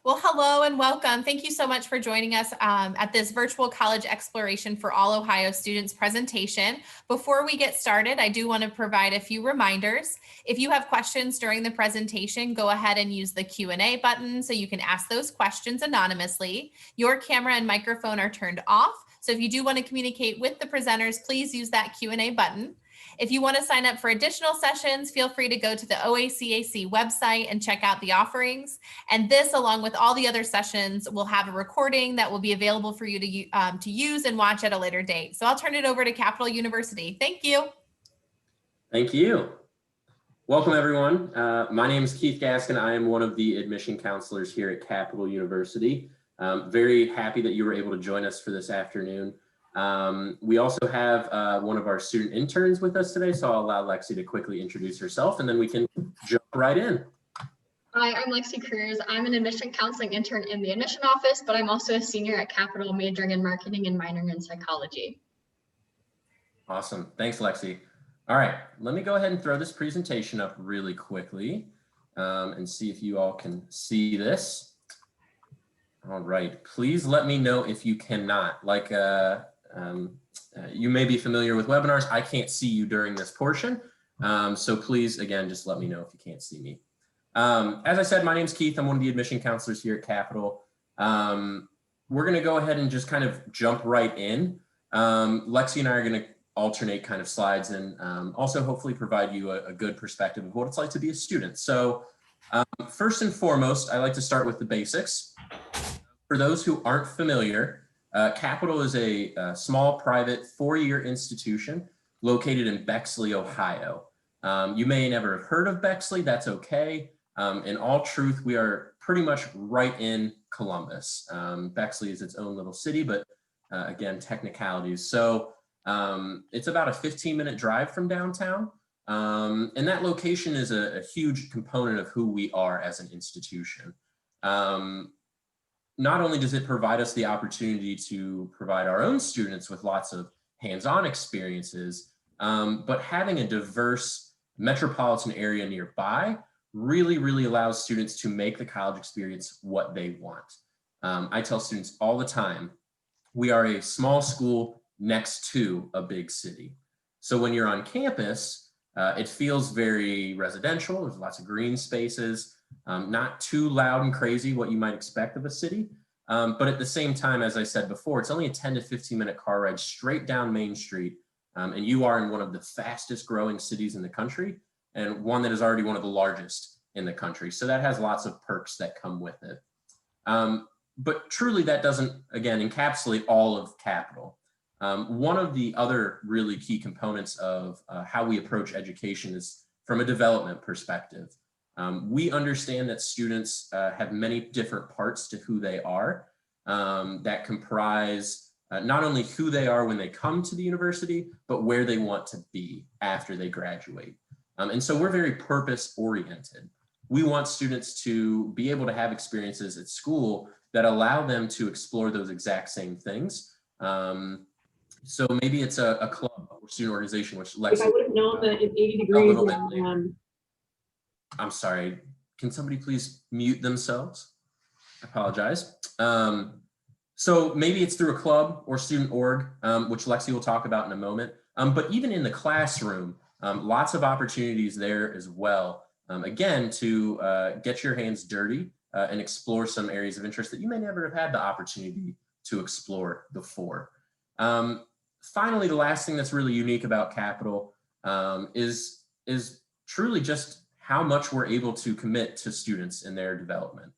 Well, hello and welcome. Thank you so much for joining us at this virtual college exploration for all Ohio students presentation. Before we get started, I do want to provide a few reminders. If you have questions during the presentation, go ahead and use the Q&A button so you can ask those questions anonymously. Your camera and microphone are turned off. So if you do want to communicate with the presenters, please use that Q&A button. If you want to sign up for additional sessions, feel free to go to the OACAC website and check out the offerings. And this, along with all the other sessions, will have a recording that will be available for you to use and watch at a later date. So I'll turn it over to Capital University. Thank you. Thank you. Welcome, everyone. My name is Keith Gaskin. I am one of the admission counselors here at Capital University. Very happy that you were able to join us for this afternoon. We also have one of our student interns with us today, so I'll allow Lexi to quickly introduce herself and then we can jump right in. Hi, I'm Lexi Cruz. I'm an admission counseling intern in the admission office, but I'm also a senior at Capital, majoring in marketing and minoring in psychology. Awesome. Thanks, Lexi. All right, let me go ahead and throw this presentation up really quickly and see if you all can see this. All right, please let me know if you cannot. Like you may be familiar with webinars. I can't see you during this portion. So please, again, just let me know if you can't see me. As I said, my name's Keith. I'm one of the admission counselors here at Capital. We're going to go ahead and just kind of jump right in. Lexi and I are going to alternate kind of slides and also hopefully provide you a good perspective of what it's like to be a student. So first and foremost, I like to start with the basics. For those who aren't familiar, Capital is a small private four-year institution located in Bexley, Ohio. You may never have heard of Bexley, that's okay. In all truth, we are pretty much right in Columbus. Bexley is its own little city, but again, technicalities. So it's about a 15-minute drive from downtown. And that location is a huge component of who we are as an institution. Not only does it provide us the opportunity to provide our own students with lots of hands-on experiences, but having a diverse metropolitan area nearby really allows students to make the college experience what they want. I tell students all the time, we are a small school next to a big city. So when you're on campus, it feels very residential. There's lots of green spaces, not too loud and crazy, what you might expect of a city. But at the same time, as I said before, it's only a 10 to 15 minute car ride straight down Main Street. And you are in one of the fastest growing cities in the country and one that is already one of the largest in the country. So that has lots of perks that come with it. But truly that doesn't, again, encapsulate all of Capital. One of the other really key components of how we approach education is from a development perspective. We understand that students have many different parts to who they are that comprise not only who they are when they come to the university, but where they want to be after they graduate. And so we're very purpose oriented. We want students to be able to have experiences at school that allow them to explore those exact same things. So maybe it's a club or student organization, which Lexi, if I would have known that in 80 degrees, I'm sorry, can somebody please mute themselves? I apologize. So maybe it's through a club or student org, which Lexi will talk about in a moment. But even in the classroom, lots of opportunities there as well. Again, to get your hands dirty and explore some areas of interest that you may never have had the opportunity to explore before. Finally, the last thing that's really unique about Capital is truly just how much we're able to commit to students in their development.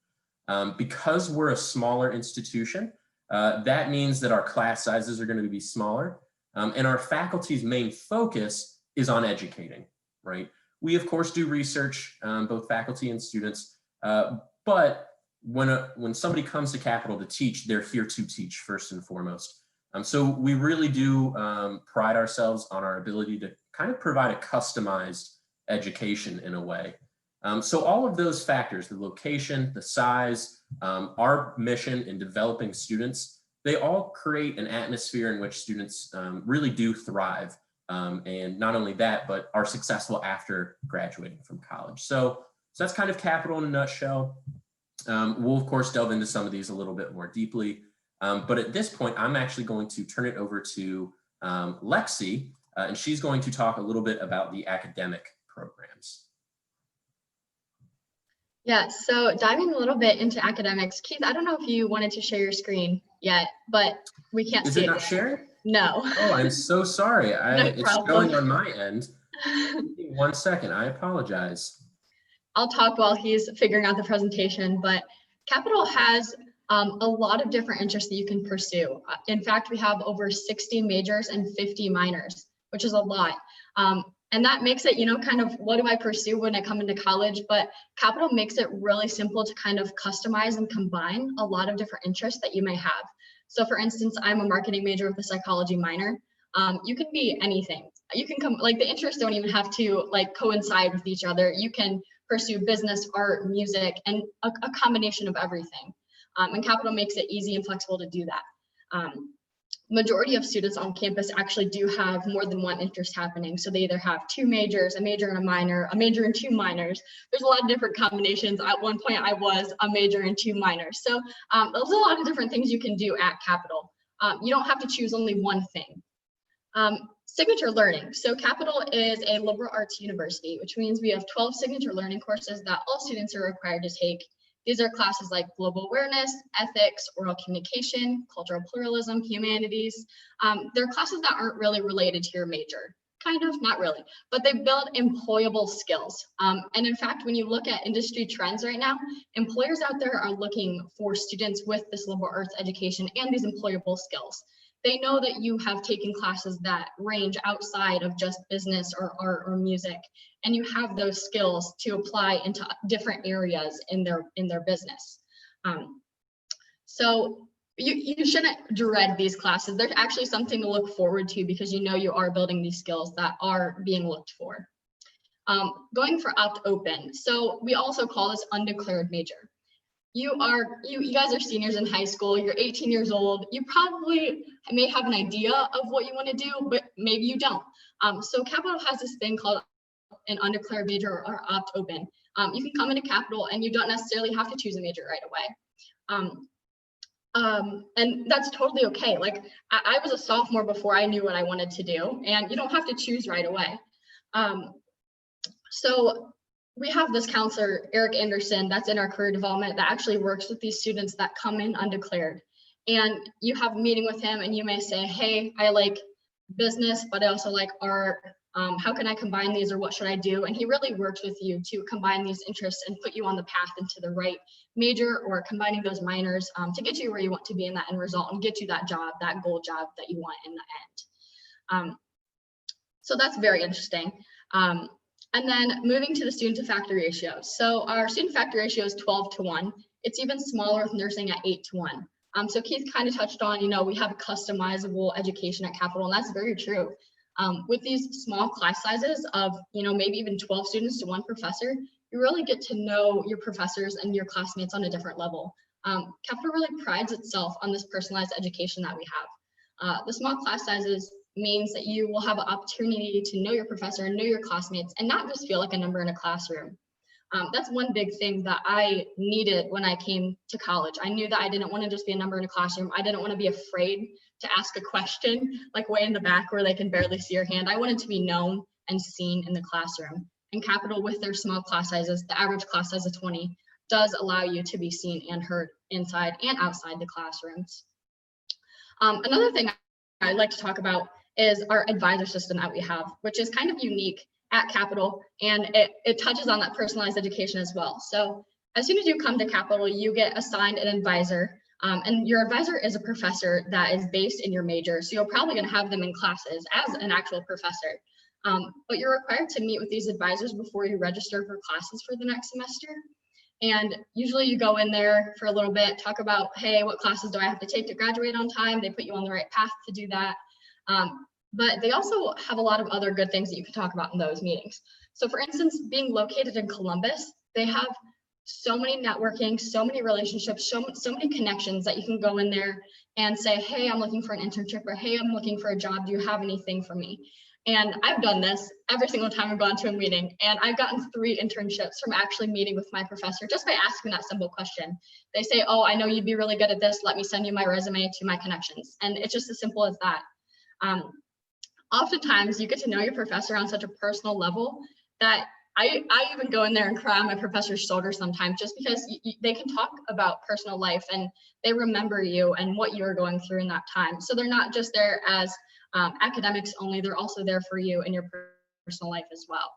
Because we're a smaller institution, that means that our class sizes are going to be smaller, and our faculty's main focus is on educating, right? We, of course, do research, both faculty and students, but when somebody comes to Capital to teach, they're here to teach first and foremost. So we really do pride ourselves on our ability to kind of provide a customized education in a way. So all of those factors, the location, the size, our mission in developing students, they all create an atmosphere in which students really do thrive. And not only that, but are successful after graduating from college. So that's kind of Capital in a nutshell. We'll of course delve into some of these a little bit more deeply. But at this point, I'm actually going to turn it over to Lexi, and she's going to talk a little bit about the academic programs. Yeah, so diving a little bit into academics, Keith, I don't know if you wanted to share your screen yet, but we can't Is see it it not yet. sharing? No. Oh, I'm so sorry. No It's problem. showing on my end. 1 second, I apologize. I'll talk while he's figuring out the presentation, but Capital has a lot of different interests that you can pursue. In fact, we have over 60 majors and 50 minors, which is a lot. And that makes it, kind of what do I pursue when I come into college? But Capital makes it really simple to kind of customize and combine a lot of different interests that you may have. So for instance, I'm a marketing major with a psychology minor. You can be anything. You can come, like the interests don't even have to like coincide with each other. You can pursue business, art, music, and a combination of everything. And Capital makes it easy and flexible to do that. Majority of students on campus actually do have more than one interest happening. So they either have 2 majors, a major and a minor, a major and 2 minors. There's a lot of different combinations. At one point, I was a major and 2 minors. So there's a lot of different things you can do at Capital. You don't have to choose only one thing. Signature learning. So Capital is a liberal arts university, which means we have 12 signature learning courses that all students are required to take. These are classes like global awareness, ethics, oral communication, cultural pluralism, humanities. They're classes that aren't really related to your major. Kind of, not really, but they build employable skills. And in fact, when you look at industry trends right now, employers out there are looking for students with this liberal arts education and these employable skills. They know that you have taken classes that range outside of just business or art or music, and you have those skills to apply into different areas in their business. So you shouldn't dread these classes. There's actually something to look forward to because you know you are building these skills that are being looked for. Going for opt-open. So we also call this undeclared major. You guys are seniors in high school, you're 18 years old, you probably may have an idea of what you want to do, but maybe you don't. So Capital has this thing called an undeclared major or opt-open. You can come into Capital and you don't necessarily have to choose a major right away. And that's totally okay. Like I was a sophomore before I knew what I wanted to do, and you don't have to choose right away. So we have this counselor, Eric Anderson, that's in our career development that actually works with these students that come in undeclared. And you have a meeting with him and you may say, hey, I like business, but I also like art. How can I combine these or what should I do? And he really works with you to combine these interests and put you on the path into the right major or combining those minors to get you where you want to be in that end result and get you that job, that goal job that you want in the end. So that's very interesting. And then moving to the student to faculty ratio. So our student faculty ratio is 12:1. It's even smaller with nursing at 8:1. So Keith kind of touched on, we have a customizable education at Capital, and that's very true. With these small class sizes of, maybe even 12 students to 1 professor, you really get to know your professors and your classmates on a different level. Capital really prides itself on this personalized education that we have. The small class sizes means that you will have an opportunity to know your professor and know your classmates and not just feel like a number in a classroom. That's one big thing that I needed when I came to college. I knew that I didn't want to just be a number in a classroom. I didn't want to be afraid to ask a question like way in the back where they can barely see your hand. I wanted to be known and seen in the classroom. And Capital, with their small class sizes, the average class size of 20, does allow you to be seen and heard inside and outside the classrooms. Another thing I'd like to talk about is our advisor system that we have, which is kind of unique at Capital, and it touches on that personalized education as well. So as soon as you come to Capital, you get assigned an advisor, and your advisor is a professor that is based in your major. So you're probably going to have them in classes as an actual professor, but you're required to meet with these advisors before you register for classes for the next semester. And usually you go in there for a little bit, talk about, hey, what classes do I have to take to graduate on time? They put you on the right path to do that. But they also have a lot of other good things that you can talk about in those meetings. So for instance, being located in Columbus, they have so many networking, so many relationships, so many connections that you can go in there and say, hey, I'm looking for an internship, or hey, I'm looking for a job. Do you have anything for me? And I've done this every single time I've gone to a meeting, and I've gotten 3 internships from actually meeting with my professor just by asking that simple question. They say, oh, I know you'd be really good at this. Let me send you my resume to my connections. And it's just as simple as that. Oftentimes you get to know your professor on such a personal level that I even go in there and cry on my professor's shoulder sometimes, just because they can talk about personal life and they remember you and what you're going through in that time. So they're not just there as academics only, they're also there for you in your personal life as well.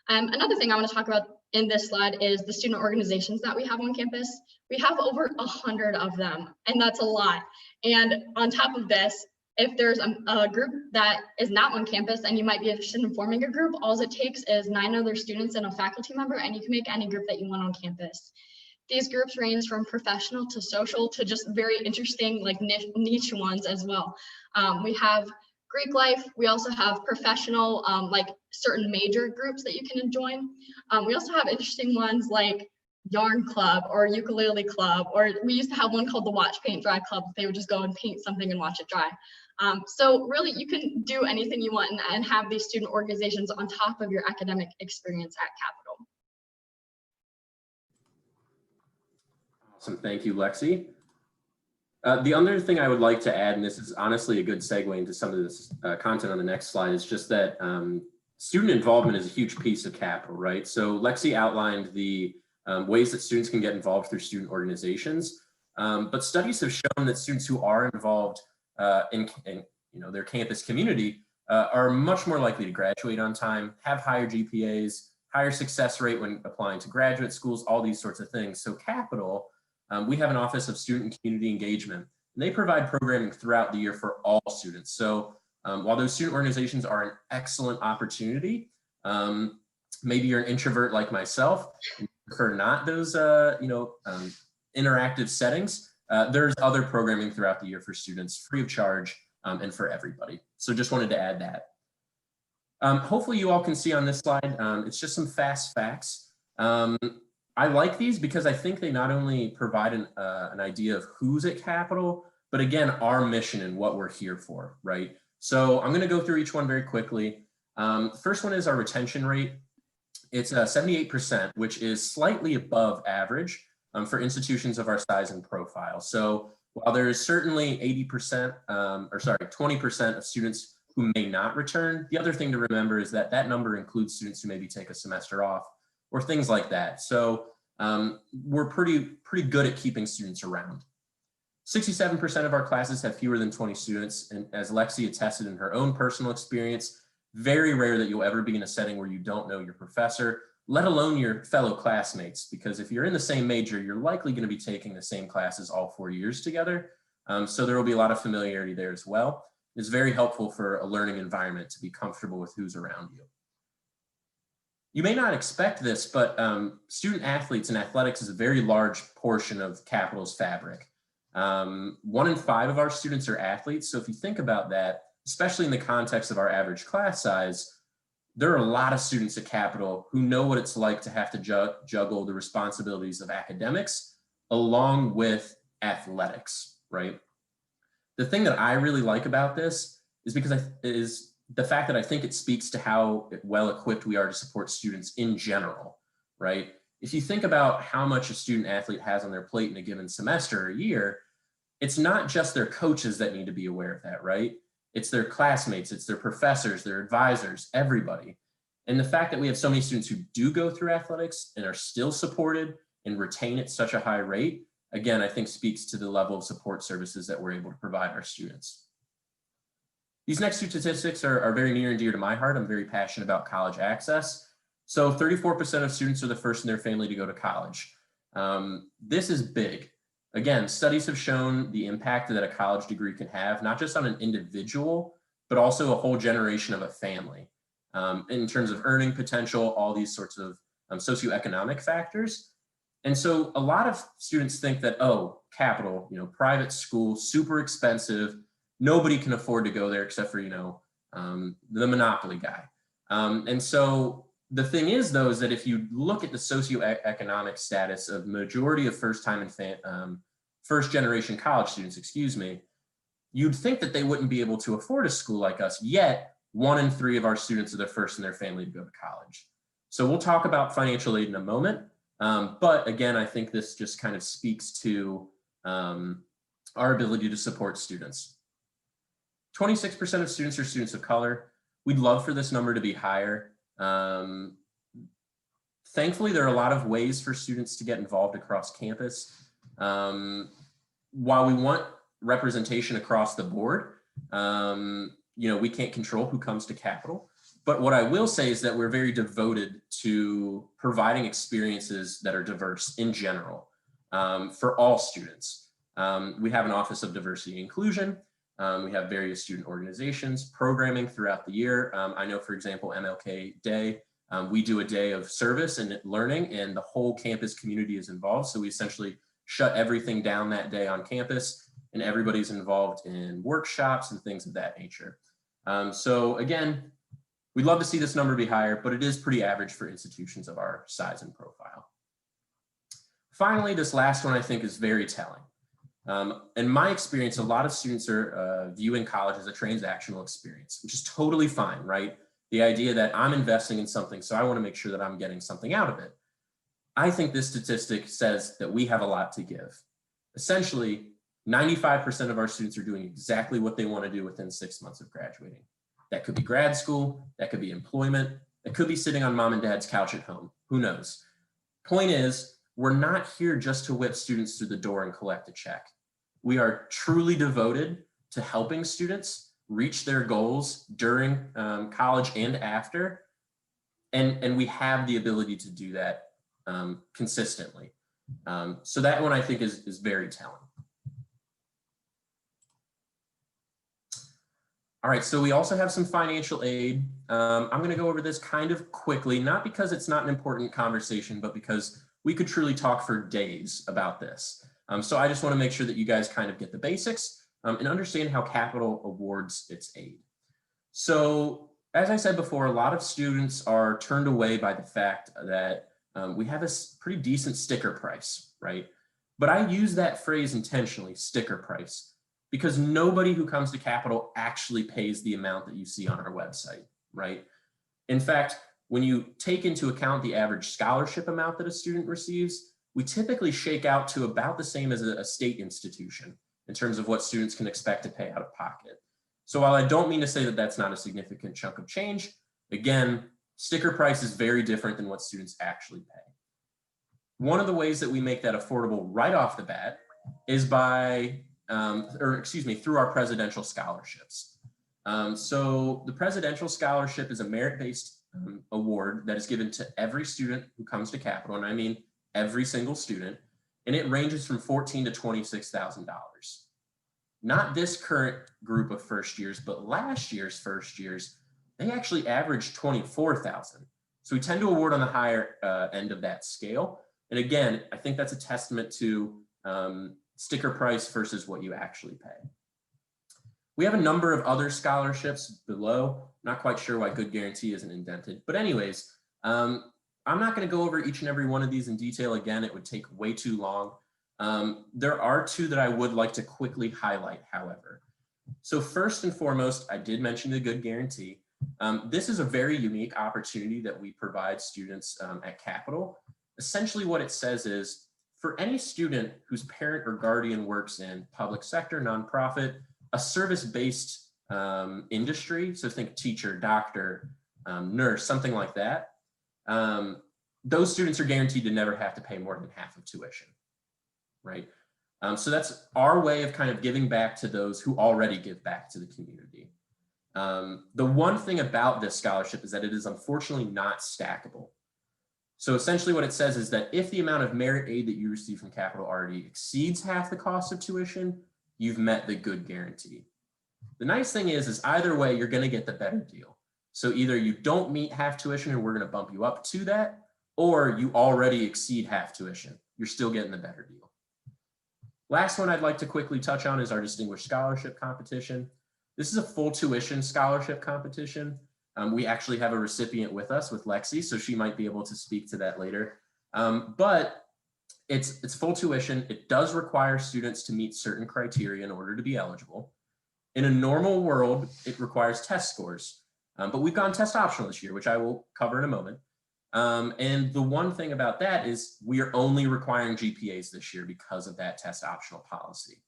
Another thing I want to talk about in this slide is the student organizations that we have on campus. We have over 100 of them, and that's a lot. And on top of this, if there's a group that is not on campus and you might be interested in forming a group, all it takes is 9 other students and a faculty member, and you can make any group that you want on campus. These groups range from professional to social to just very interesting, like niche ones as well. We have Greek life. We also have professional, like certain major groups that you can join. We also have interesting ones like yarn club or ukulele club, or we used to have one called the watch paint dry club. They would just go and paint something and watch it dry. So really you can do anything you want and have these student organizations on top of your academic experience at Capital. Awesome, thank you, Lexi. The other thing I would like to add, and this is honestly a good segue into some of this content on the next slide, is just that student involvement is a huge piece of Capital, right? So Lexi outlined the ways that students can get involved through student organizations, but studies have shown that students who are involved in their campus community are much more likely to graduate on time, have higher GPAs, higher success rate when applying to graduate schools, all these sorts of things. So Capital, we have an Office of Student and Community Engagement, and they provide programming throughout the year for all students. So while those student organizations are an excellent opportunity, maybe you're an introvert like myself, and prefer not those interactive settings, there's other programming throughout the year for students, free of charge, and for everybody. So just wanted to add that. Hopefully you all can see on this slide, it's just some fast facts. I like these because I think they not only provide an idea of who's at Capital, but again, our mission and what we're here for, right? So I'm gonna go through each one very quickly. The first one is our retention rate. It's 78%, which is slightly above average for institutions of our size and profile. So while there is certainly 20% of students who may not return, the other thing to remember is that that number includes students who maybe take a semester off or things like that. So we're pretty good at keeping students around. 67% of our classes have fewer than 20 students, and as Lexi attested in her own personal experience, very rare that you'll ever be in a setting where you don't know your professor, let alone your fellow classmates, because if you're in the same major, you're likely going to be taking the same classes all 4 years together. So there will be a lot of familiarity there as well. It's very helpful for a learning environment to be comfortable with who's around you. You may not expect this, but student athletes and athletics is a very large portion of Capital's fabric. 1 in 5 of our students are athletes. So if you think about that, especially in the context of our average class size, there are a lot of students at Capital who know what it's like to have to juggle the responsibilities of academics along with athletics, right? The thing that I really like about this is is the fact that I think it speaks to how well equipped we are to support students in general, right? If you think about how much a student athlete has on their plate in a given semester or year, it's not just their coaches that need to be aware of that, right? It's their classmates, it's their professors, their advisors, everybody. And the fact that we have so many students who do go through athletics and are still supported and retain at such a high rate, again, I think speaks to the level of support services that we're able to provide our students. These next 2 statistics are very near and dear to my heart. I'm very passionate about college access. So 34% of students are the first in their family to go to college. This is big. Again, studies have shown the impact that a college degree can have, not just on an individual, but also a whole generation of a family. In terms of earning potential, all these sorts of socioeconomic factors. And so a lot of students think that, oh, Capital, private school, super expensive, nobody can afford to go there except for, the monopoly guy. And so the thing is, though, is that if you look at the socioeconomic status of majority of first generation college students, you'd think that they wouldn't be able to afford a school like us, yet 1 in 3 of our students are the first in their family to go to college. So we'll talk about financial aid in a moment. But again, I think this just kind of speaks to our ability to support students. 26% of students are students of color. We'd love for this number to be higher. Thankfully, there are a lot of ways for students to get involved across campus. While we want representation across the board, we can't control who comes to Capitol. But what I will say is that we're very devoted to providing experiences that are diverse in general for all students. We have an Office of Diversity and Inclusion. We have various student organizations, programming throughout the year. I know, for example, MLK Day, we do a day of service and learning, and the whole campus community is involved. So we essentially shut everything down that day on campus, and everybody's involved in workshops and things of that nature. So again, we'd love to see this number be higher, but it is pretty average for institutions of our size and profile. Finally, this last one I think is very telling. In my experience, a lot of students are viewing college as a transactional experience, which is totally fine, right? The idea that I'm investing in something, so I want to make sure that I'm getting something out of it. I think this statistic says that we have a lot to give. Essentially, 95% of our students are doing exactly what they want to do within 6 months of graduating. That could be grad school, that could be employment, that could be sitting on mom and dad's couch at home, who knows? Point is, we're not here just to whip students through the door and collect a check. We are truly devoted to helping students reach their goals during college and after, and we have the ability to do that consistently. So that one I think is very telling. All right, so we also have some financial aid. I'm going to go over this kind of quickly, not because it's not an important conversation, but because we could truly talk for days about this. So I just want to make sure that you guys kind of get the basics and understand how Capitol awards its aid. So as I said before, a lot of students are turned away by the fact that we have a pretty decent sticker price, right? But I use that phrase intentionally, sticker price, because nobody who comes to Capitol actually pays the amount that you see on our website, right? In fact, when you take into account the average scholarship amount that a student receives, we typically shake out to about the same as a state institution in terms of what students can expect to pay out of pocket. So while I don't mean to say that that's not a significant chunk of change, again, sticker price is very different than what students actually pay. One of the ways that we make that affordable right off the bat is by through our presidential scholarships. So the presidential scholarship is a merit-based award that is given to every student who comes to Capitol, and I mean every single student, and it ranges from $14,000 to $26,000. Not this current group of first years, but last year's first years, they actually averaged $24,000. So we tend to award on the higher end of that scale. And again, I think that's a testament to sticker price versus what you actually pay. We have a number of other scholarships below. Not quite sure why Good Guarantee isn't indented, but anyways, I'm not going to go over each and every one of these in detail. Again, it would take way too long. There are two that I would like to quickly highlight, however. So first and foremost, I did mention the Good Guarantee. This is a very unique opportunity that we provide students at Capitol. Essentially what it says is, for any student whose parent or guardian works in public sector, nonprofit, a service-based industry, so think teacher, doctor, nurse, something like that, those students are guaranteed to never have to pay more than half of tuition, right? So that's our way of kind of giving back to those who already give back to the community. The one thing about this scholarship is that it is unfortunately not stackable. So essentially what it says is that if the amount of merit aid that you receive from Capitol already exceeds half the cost of tuition, you've met the Good Guarantee. The nice thing is either way, you're going to get the better deal. So either you don't meet half tuition and we're going to bump you up to that, or you already exceed half tuition. You're still getting the better deal. Last one I'd like to quickly touch on is our Distinguished Scholarship Competition. This is a full tuition scholarship competition. We actually have a recipient with us, with Lexi, so she might be able to speak to that later. But it's full tuition. It does require students to meet certain criteria in order to be eligible. In a normal world, it requires test scores. But we've gone test optional this year, which I will cover in a moment. And the one thing about that is we are only requiring GPAs this year because of that test optional policy.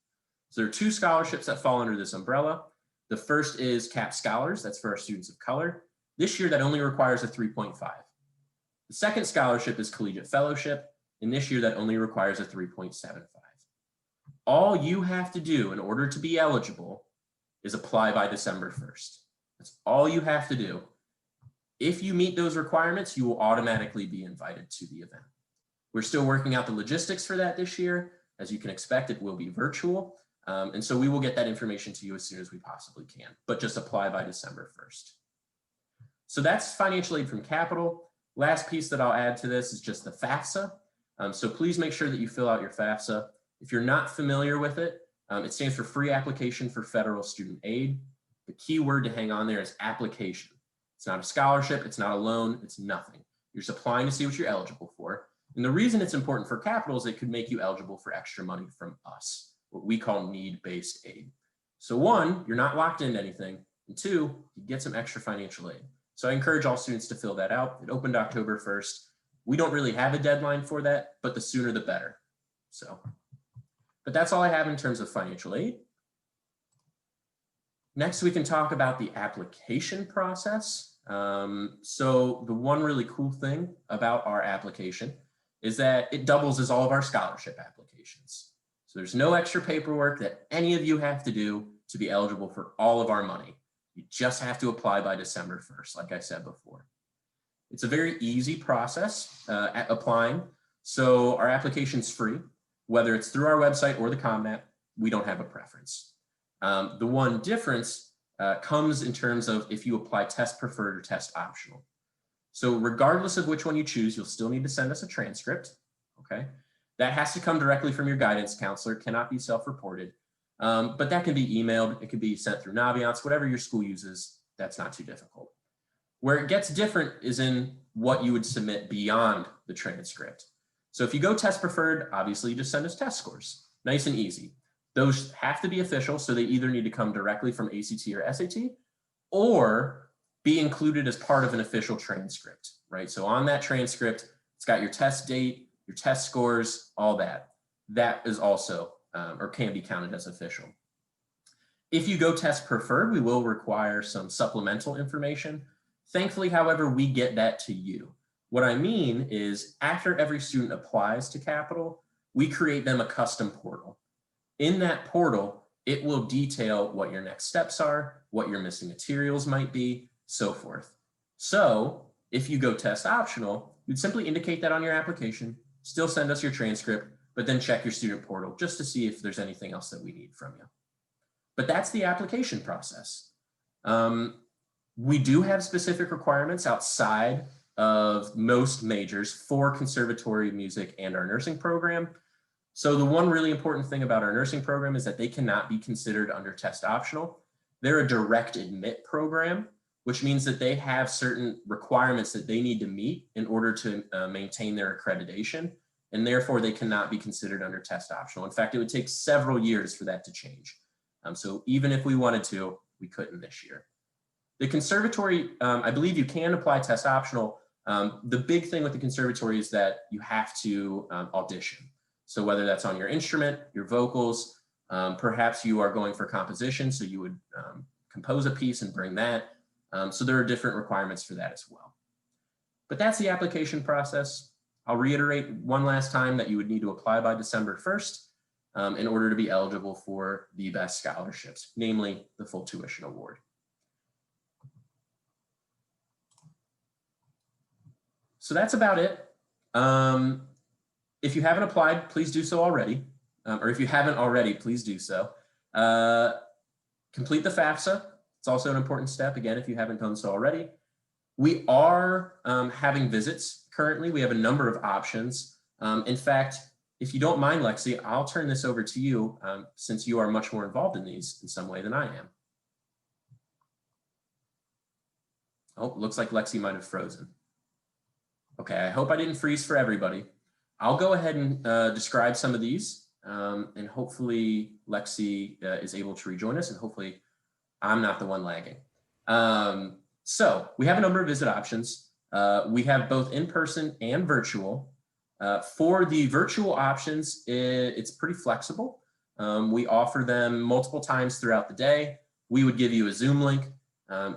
So there are 2 scholarships that fall under this umbrella. The first is CAP Scholars, that's for our students of color. This year that only requires a 3.5. The second scholarship is Collegiate Fellowship, and this year that only requires a 3.75. All you have to do in order to be eligible is apply by December 1st. That's all you have to do. If you meet those requirements, you will automatically be invited to the event. We're still working out the logistics for that this year. As you can expect, it will be virtual. And so we will get that information to you as soon as we possibly can, but just apply by December 1st. So that's financial aid from Capital. Last piece that I'll add to this is just the FAFSA. So please make sure that you fill out your FAFSA. If you're not familiar with it, it stands for Free Application for Federal Student Aid. The key word to hang on there is application. It's not a scholarship, it's not a loan, it's nothing. You're just applying to see what you're eligible for. And the reason it's important for Capital is it could make you eligible for extra money from us, what we call need-based aid. So 1, you're not locked into anything, and 2, you get some extra financial aid. So I encourage all students to fill that out. It opened October 1st. We don't really have a deadline for that, but the sooner the better. But that's all I have in terms of financial aid. Next, we can talk about the application process. So the one really cool thing about our application is that it doubles as all of our scholarship applications. So there's no extra paperwork that any of you have to do to be eligible for all of our money. You just have to apply by December 1st, like I said before. It's a very easy process at applying. So our application's free, whether it's through our website or the CommNet, we don't have a preference. The one difference comes in terms of if you apply test preferred or test optional. So regardless of which one you choose, you'll still need to send us a transcript, okay? That has to come directly from your guidance counselor, cannot be self-reported, but that can be emailed, it can be sent through Naviance, whatever your school uses, that's not too difficult. Where it gets different is in what you would submit beyond the transcript. So if you go test preferred, obviously you just send us test scores, nice and easy. Those have to be official, so they either need to come directly from ACT or SAT or be included as part of an official transcript, right? So on that transcript, it's got your test date, your test scores, all that. That is also, or can be counted as official. If you go test preferred, we will require some supplemental information. Thankfully, however, we get that to you. What I mean is after every student applies to Capital, we create them a custom portal. In that portal, it will detail what your next steps are, what your missing materials might be, so forth. So if you go test optional, you'd simply indicate that on your application, still send us your transcript, but then check your student portal just to see if there's anything else that we need from you. But that's the application process. We do have specific requirements outside of most majors for conservatory music and our nursing program. So the one really important thing about our nursing program is that they cannot be considered under test optional. They're a direct admit program, which means that they have certain requirements that they need to meet in order to maintain their accreditation, and therefore they cannot be considered under test optional. In fact, it would take several years for that to change. So even if we wanted to, we couldn't this year. The conservatory, I believe you can apply test optional. The big thing with the conservatory is that you have to audition. So whether that's on your instrument, your vocals, perhaps you are going for composition, so you would compose a piece and bring that. So there are different requirements for that as well. But that's the application process. I'll reiterate one last time that you would need to apply by December 1st in order to be eligible for the best scholarships, namely the full tuition award. So that's about it. If you haven't applied, please do so already. Or if you haven't already, please do so. Complete the FAFSA. It's also an important step, again, if you haven't done so already. We are having visits currently. We have a number of options. In fact, if you don't mind, Lexi, I'll turn this over to you since you are much more involved in these in some way than I am. Oh, looks like Lexi might have frozen. Okay, I hope I didn't freeze for everybody. I'll go ahead and describe some of these and hopefully Lexi is able to rejoin us and hopefully I'm not the one lagging. So we have a number of visit options. We have both in-person and virtual. For the virtual options, it's pretty flexible. We offer them multiple times throughout the day. We would give you a Zoom link.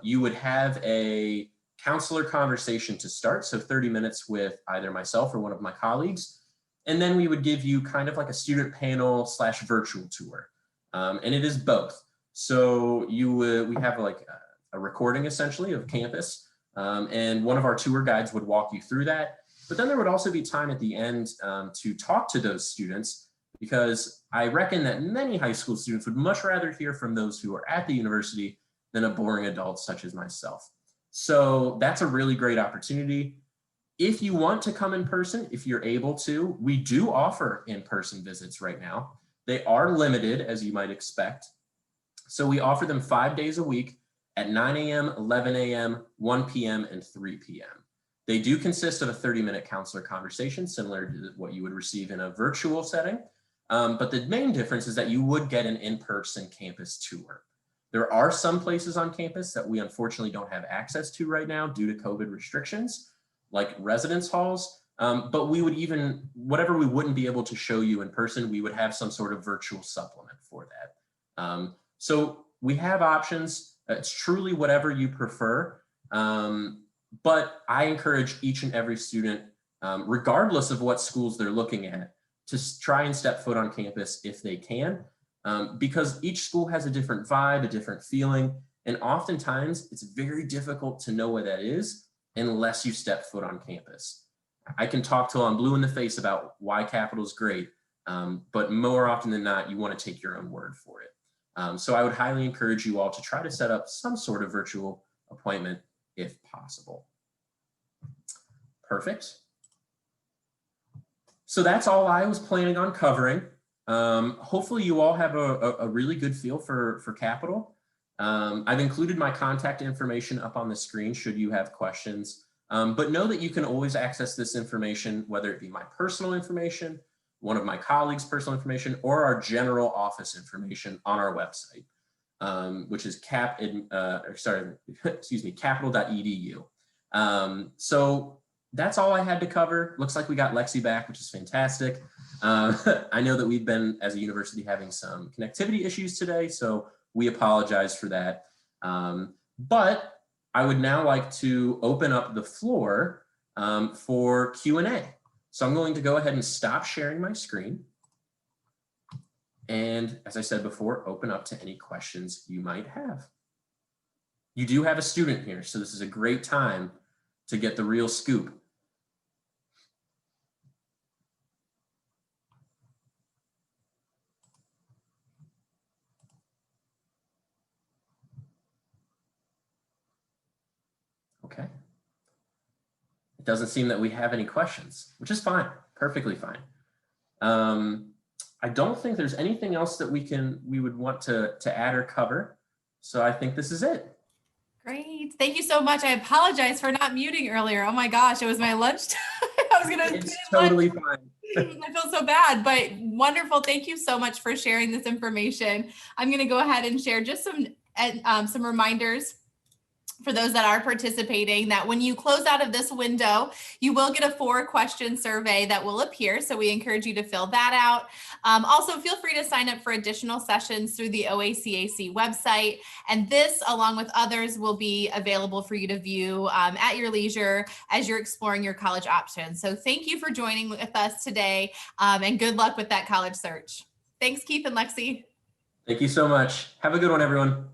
You would have a counselor conversation to start, so 30 minutes with either myself or one of my colleagues. And then we would give you kind of like a student panel / virtual tour. And it is both. So we have like a recording essentially of campus, and one of our tour guides would walk you through that. But then there would also be time at the end to talk to those students, because I reckon that many high school students would much rather hear from those who are at the university than a boring adult such as myself. So that's a really great opportunity. If you want to come in person, if you're able to, we do offer in-person visits right now. They are limited, as you might expect. So we offer them 5 days a week at 9 a.m., 11 a.m., 1 p.m., and 3 p.m. They do consist of a 30-minute counselor conversation, similar to what you would receive in a virtual setting. But the main difference is that you would get an in-person campus tour. There are some places on campus that we unfortunately don't have access to right now due to COVID restrictions, like residence halls. But we would whatever we wouldn't be able to show you in person, we would have some sort of virtual supplement for that. So we have options. It's truly whatever you prefer. But I encourage each and every student, regardless of what schools they're looking at, to try and step foot on campus if they can, because each school has a different vibe, a different feeling, and oftentimes it's very difficult to know what that is unless you step foot on campus. I can talk till I'm blue in the face about why Capital is great, but more often than not, you want to take your own word for it. So I would highly encourage you all to try to set up some sort of virtual appointment if possible. Perfect. So that's all I was planning on covering. Hopefully you all have a really good feel for Capital. I've included my contact information up on the screen should you have questions, but know that you can always access this information, whether it be my personal information, one of my colleagues' personal information, or our general office information on our website, which is capital.edu. So that's all I had to cover. Looks like we got Lexi back, which is fantastic. I know that we've been, as a university, having some connectivity issues today, so we apologize for that. But I would now like to open up the floor for Q&A. So I'm going to go ahead and stop sharing my screen. And as I said before, open up to any questions you might have. You do have a student here, so this is a great time to get the real scoop. Okay. It doesn't seem that we have any questions, which is fine, perfectly fine. I don't think there's anything else that we would want to add or cover. So I think this is it. Great. Thank you so much. I apologize for not muting earlier. Oh my gosh, it was my lunchtime. I was going to. It's totally fine. I feel so bad, but wonderful. Thank you so much for sharing this information. I'm going to go ahead and share just some reminders for those that are participating, that when you close out of this window, you will get a 4-question survey that will appear. So we encourage you to fill that out. Also, feel free to sign up for additional sessions through the OACAC website. And this, along with others, will be available for you to view at your leisure as you're exploring your college options. So thank you for joining with us today, and good luck with that college search. Thanks, Keith and Lexi. Thank you so much. Have a good one, everyone.